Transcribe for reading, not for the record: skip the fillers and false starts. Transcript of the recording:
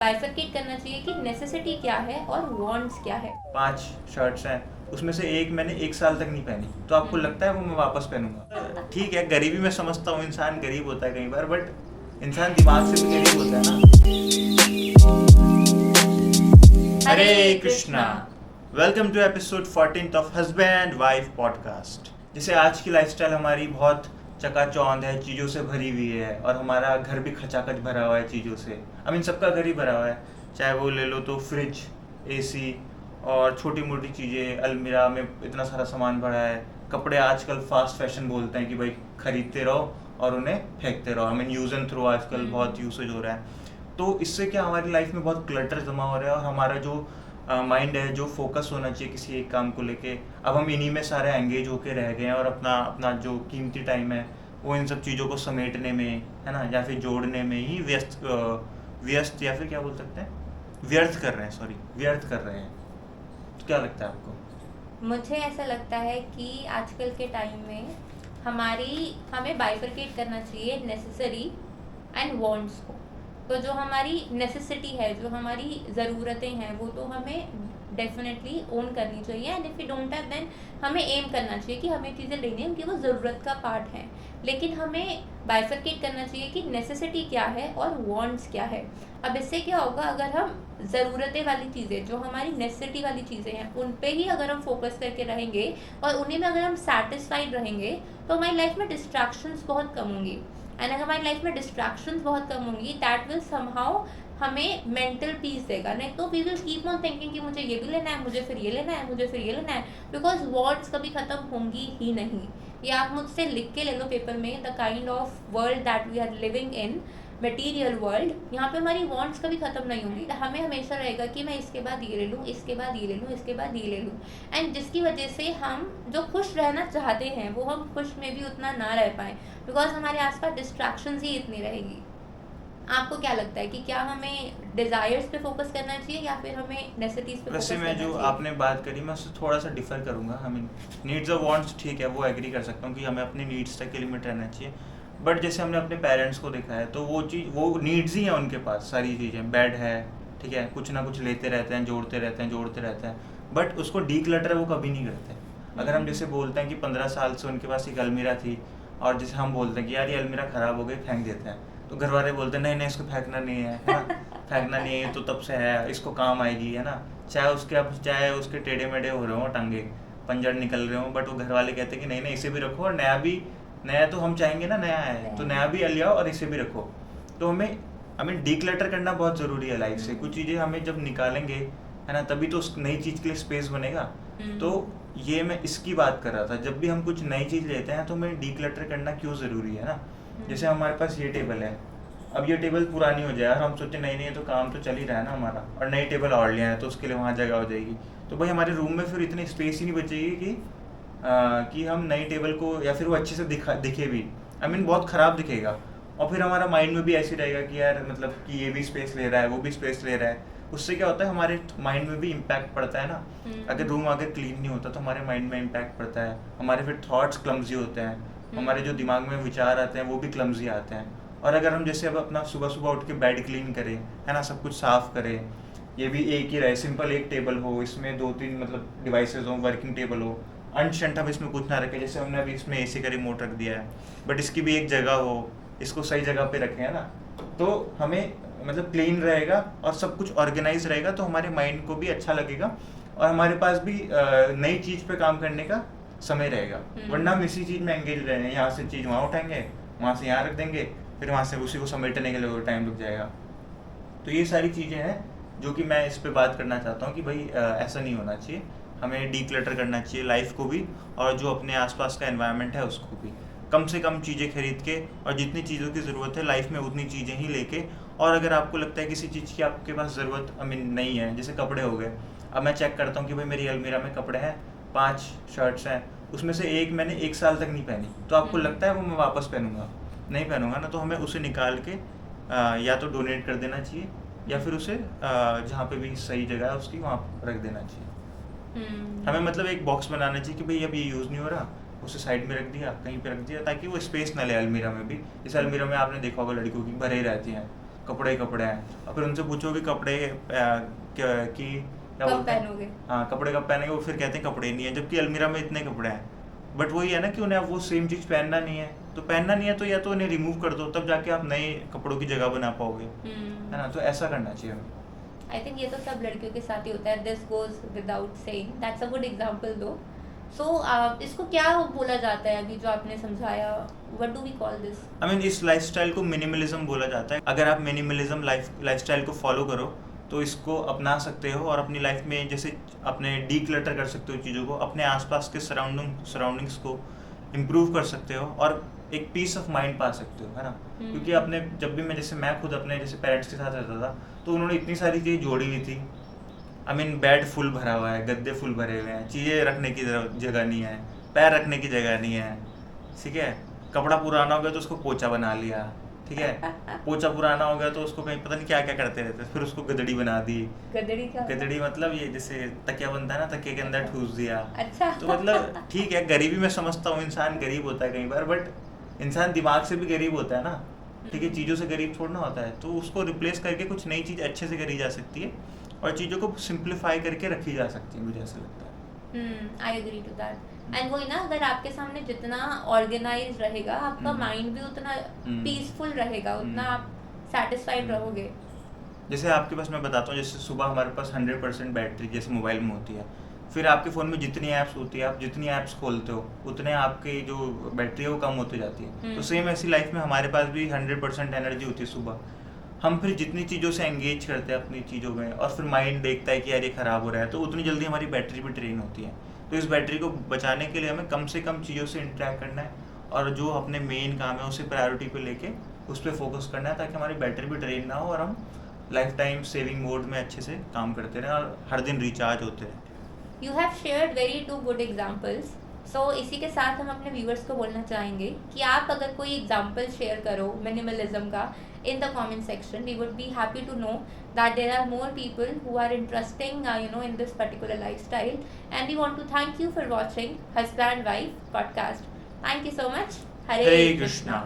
Bifurcate करना चाहिए कि नेसेसिटी क्या है और वांट्स क्या है। 5 शर्ट्स हैं, उसमें से एक मैंने 1 साल तक नहीं पहनी, तो आपको लगता है वो मैं वापस पहनूंगा? ठीक है, गरीबी में समझता हूँ, इंसान गरीब होता है कई बार, बट इंसान दिमाग से भी गरीब होता है ना। Hare Hare Krishna. Krishna. Welcome to episode 14 of husband wife podcast. जैसे आज की लाइफस्टाइल हमारी बहुत चकाचौंध है, चीज़ों से भरी हुई है, और हमारा घर भी खचाखच भरा हुआ है चीज़ों से। आई मीन सबका घर ही भरा हुआ है, चाहे वो ले लो तो फ्रिज, एसी और छोटी मोटी चीज़ें, अलमीरा में इतना सारा सामान भरा है। कपड़े आजकल फास्ट फैशन बोलते हैं कि भाई खरीदते रहो और उन्हें फेंकते रहो। I mean use and throw आजकल बहुत यूसेज हो रहा है। तो इससे क्या हमारी लाइफ में बहुत क्लटर जमा हो रहा है, और हमारा जो माइंड है, जो फोकस होना चाहिए किसी एक काम को लेके, अब हम इन्हीं में सारे एंगेज होके रह गए हैं, और अपना अपना जो कीमती टाइम है वो इन सब चीज़ों को समेटने में, है ना, या फिर जोड़ने में ही व्यस्त या फिर क्या बोल सकते हैं, व्यर्थ कर रहे हैं। सॉरी, व्यर्थ कर रहे हैं। तो क्या लगता है आपको? मुझे ऐसा लगता है कि आजकल के टाइम में हमें बाइफरकेट करना चाहिए नेसेसरी एंड वांट्स को। तो जो हमारी नेसेसिटी है, जो हमारी ज़रूरतें हैं, वो तो हमें डेफिनेटली ओन करनी चाहिए। And if you don't have, then हमें एम करना चाहिए कि हमें चीज़ें लेनी है उनकी वो ज़रूरत का पार्ट है। लेकिन हमें बाइफरकेट करना चाहिए कि नेसेसिटी क्या है और वांट्स क्या है। अब इससे क्या होगा, अगर हम ज़रूरतें वाली चीज़ें, जो हमारी नेसेसिटी वाली चीज़ें हैं, उन पे ही अगर हम फोकस करके रहेंगे और उन्हीं में अगर हम सेटिस्फाइड रहेंगे, तो हमारी लाइफ में डिस्ट्रैक्शंस बहुत कम होंगी। एंड अगर हमारी लाइफ में डिस्ट्रैक्शंस बहुत कम होंगी, दैट विल समहाउ हमें मेंटल पीस देगा। नहीं तो we will keep on thinking कि मुझे ये भी लेना है, मुझे फिर ये लेना है, मुझे फिर ये लेना है, बिकॉज वर्ड्स कभी ख़त्म होंगी ही नहीं। ये आप मुझसे लिख के ले लो पेपर में, the kind of world that we are living in, material world, यहाँ पे हमारी वांट्स कभी ख़त्म नहीं होंगी। हमें हमेशा रहेगा कि मैं इसके बाद ये ले लूँ, इसके बाद ये ले लूँ, इसके बाद ये ले लूँ। एंड जिसकी वजह से हम जो खुश रहना चाहते हैं वो हम खुश में भी उतना ना रह पाएँ, बिकॉज हमारे आसपास डिस्ट्रैक्शंस ही इतनी रहेगी। आपको क्या लगता है कि क्या हमें डिज़ायर्स पे फोकस करना चाहिए या फिर हमें नेसेसिटीज पे फोकस वैसे करना मैं जो चाहिए? आपने बात करी, मैं उससे थोड़ा सा डिफर करूंगा। आई मीन नीड्स और वांट्स ठीक है, वो एग्री कर सकता हूँ कि हमें अपनी नीड्स तक के लिमिट रहना चाहिए। बट जैसे हमने अपने पेरेंट्स को देखा है, तो वो चीज़, वो नीड्स ही हैं उनके पास, सारी चीज़ें, बेड है, ठीक है, कुछ ना कुछ लेते रहते हैं, जोड़ते रहते हैं, जोड़ते रहते हैं, बट उसको डीक्लटर वो कभी नहीं करते। अगर हम जैसे बोलते हैं कि 15 साल से उनके पास एक अलमीरा थी, और जैसे हम बोलते हैं कि यार ये अलमीरा ख़राब हो गई, फेंक देते हैं, तो घर वाले बोलते हैं नहीं नहीं इसको फेंकना नहीं है ना, फेंकना नहीं है, तो तब से है, इसको काम आएगी, है ना। चाहे उसके टेढ़े मेढ़े हो रहे हो टांगे, पंजर निकल रहे हो, बट वो घर वाले कहते हैं कि नहीं नहीं इसे भी रखो, और नया तो हम चाहेंगे ना, नया है तो नया भी ले आओ और इसे भी रखो। तो हमें आई मीन डीक्लटर करना बहुत ज़रूरी है लाइफ से। कुछ चीज़ें हमें जब निकालेंगे, है ना, तभी तो उस नई चीज़ के लिए स्पेस बनेगा। तो ये मैं इसकी बात कर रहा था, जब भी हम कुछ नई चीज़ लेते हैं तो हमें डीक्लटर करना क्यों ज़रूरी है ना। जैसे हमारे पास ये टेबल है, अब ये टेबल पुरानी हो जाए और हम सोचे नहीं नहीं तो काम तो चल ही रहा है ना हमारा, और नई टेबल और लिया है तो उसके लिए वहाँ जगह हो जाएगी, तो भाई हमारे रूम में फिर इतनी स्पेस ही नहीं बचेगी कि हम नई टेबल को, या फिर वो अच्छे से दिखे भी, आई मीन बहुत ख़राब दिखेगा। और फिर हमारा माइंड में भी ऐसे रहेगा कि यार मतलब कि ये भी स्पेस ले रहा है, वो भी स्पेस ले रहा है। उससे क्या होता है, हमारे माइंड में भी इम्पैक्ट पड़ता है ना। अगर रूम अगर क्लीन नहीं होता तो हमारे माइंड में इम्पैक्ट पड़ता है, हमारे फिर थॉट्स क्लमजी होते हैं, हमारे जो दिमाग में विचार आते हैं वो भी क्लमजी आते हैं। और अगर हम जैसे अब अपना सुबह सुबह उठ के बेड क्लीन करें, है ना, सब कुछ साफ़ करें, ये भी एक ही रहे, सिंपल एक टेबल हो, इसमें 2-3 मतलब डिवाइसेस हो, वर्किंग टेबल हो, अंट हम इसमें कुछ ना रखें, जैसे हमने अभी इसमें एसी का रिमोट रख दिया है, बट इसकी भी एक जगह हो, इसको सही जगह पे रखें, है ना, तो हमें मतलब क्लीन रहेगा और सब कुछ ऑर्गेनाइज रहेगा, तो हमारे माइंड को भी अच्छा लगेगा, और हमारे पास भी नई चीज़ पे काम करने का समय रहेगा। वरना हम इसी चीज़ में एंगेज रहे हैं, यहाँ से चीज़ वहाँ उठाएंगे, वहाँ से यहाँ रख देंगे, फिर वहाँ से उसी को समेटने के लिए टाइम लग जाएगा। तो ये सारी चीज़ें हैं जो कि मैं इस पे बात करना चाहता हूँ कि भाई ऐसा नहीं होना चाहिए, हमें डीक्लटर करना चाहिए लाइफ को भी, और जो अपने आसपास का एनवायरनमेंट है उसको भी। कम से कम चीज़ें खरीद के, और जितनी चीज़ों की ज़रूरत है लाइफ में उतनी चीज़ें ही लेके। और अगर आपको लगता है किसी चीज़ की आपके पास ज़रूरत आई मीन नहीं है, जैसे कपड़े हो गए, अब मैं चेक करता हूँ कि भाई मेरी अलमीरा में कपड़े हैं, 5 शर्ट्स हैं, उसमें से एक मैंने 1 साल तक नहीं पहनी, तो आपको लगता है वो मैं वापस पहनूंगा? नहीं पहनूंगा ना, तो हमें उसे निकाल के या तो डोनेट कर देना चाहिए, या फिर उसे जहाँ पे भी सही जगह है उसकी वहाँ रख देना चाहिए। हमें मतलब एक बॉक्स बनाना चाहिए कि भाई अब ये यूज़ नहीं हो रहा, उसे साइड में रख दिया, कहीं पे रख दिया, ताकि वो स्पेस ना ले अलमीरा में भी। जैसे अलमीरा में आपने देखा होगा लड़कियों की भरे ही रहती हैं, कपड़े ही कपड़े हैं। और फिर उनसे पूछो कि कपड़े क्या कब बोलते हैं, पहनोगे? हाँ कपड़े कब पहनेंगे, वो फिर कहते हैं कपड़े नहीं है, जबकि अलमीरा में इतने कपड़े हैं। बट वही है ना कि उन्हें अब वो सेम चीज़ पहनना नहीं है, तो पहनना नहीं है तो या तो उन्हें रिमूव कर दो, तब जाके आप नए कपड़ों की जगह बना पाओगे, है ना। तो ऐसा करना चाहिए हमें। आई थिंक ये तो सब लड़कियों के साथ ही होता है, this goes without saying, that's a good example दो। सो इसको क्या बोला जाता है अभी जो आपने समझाया, what do we call this? I mean इस लाइफस्टाइल को मिनिमलिज्म बोला जाता है। अगर आप मिनिमलिज्म लाइफस्टाइल को फॉलो करो तो इसको अपना सकते हो और अपनी लाइफ में जैसे अपने डीक्लटर कर सकते हो चीज़ों को, अपने आसपास के सराउंडिंग्स को इम्प्रूव कर सकते हो और एक पीस ऑफ माइंड पा सकते हो, है ना। क्योंकि अपने जब भी मैं खुद अपने जैसे पेरेंट्स के साथ रहता था तो उन्होंने इतनी सारी चीज़ जोड़ी हुई थी। आई मीन बेड फुल भरा हुआ है, गद्दे फुल भरे हुए हैं, चीज़ें रखने की जगह नहीं है, पैर रखने की जगह नहीं है, ठीक है। कपड़ा पुराना हो गया तो उसको पोछा बना लिया, ठीक है। पोछा पुराना हो गया तो उसको कहीं पता नहीं क्या क्या करते रहते, फिर उसको गदड़ी बना दी। गदड़ी क्या? गदड़ी मतलब ये जैसे तकिया बनता है ना, तकिए के अंदर ठूस दिया। अच्छा। तो मतलब ठीक है, गरीबी मैं समझता हूँ, इंसान गरीब होता है कई बार, बट इंसान दिमाग से भी गरीब होता है ना, ठीक है। चीज़ों से गरीब छोड़ना होता है, तो उसको रिप्लेस करके कुछ नई चीज़ अच्छे से करी जा सकती है और चीज़ों को सिंप्लीफाई करके रखी जा सकती है, मुझे ऐसा लगता है। I agree to that. And वही ना, अगर आपके सामने जितना ऑर्गेनाइज रहेगा आपका माइंड भी उतना पीसफुल रहेगा, उतना आप सेटिस्फाइड रहोगे। जैसे आपके पास मैं बताता हूँ, जैसे सुबह हमारे पास 100% बैटरी जैसे मोबाइल में होती है, फिर आपके फ़ोन में जितनी ऐप्स होती है, आप जितनी ऐप्स खोलते हो उतने आपकी जो बैटरी है वो कम होती जाती है। तो सेम ऐसी लाइफ में हमारे पास भी 100% एनर्जी होती है सुबह। हम फिर जितनी चीज़ों से एंगेज करते हैं अपनी चीज़ों में और फिर माइंड देखता है कि यार ये ख़राब हो रहा है, तो उतनी जल्दी हमारी बैटरी भी ड्रेन होती है। तो इस बैटरी को बचाने के लिए हमें कम से कम चीज़ों से इंटरेक्ट करना है और जो अपने मेन काम है उसे प्रायोरिटी पे लेके उस पर फोकस करना है, ताकि हमारी बैटरी भी ड्रेन ना हो और हम लाइफ टाइम सेविंग मोड में अच्छे से काम करते रहें और हर दिन रिचार्ज होते रहें। You have shared very two good examples. So इसी के साथ हम अपने व्यूअर्स को बोलना चाहेंगे कि आप अगर कोई एग्जाम्पल शेयर करो मिनिमलिज्म का in the comment section, we would be happy to know that there are more people who are interesting in this particular lifestyle, and we want to thank you for watching Husband Wife podcast. Thank you so much. Hare Krishna.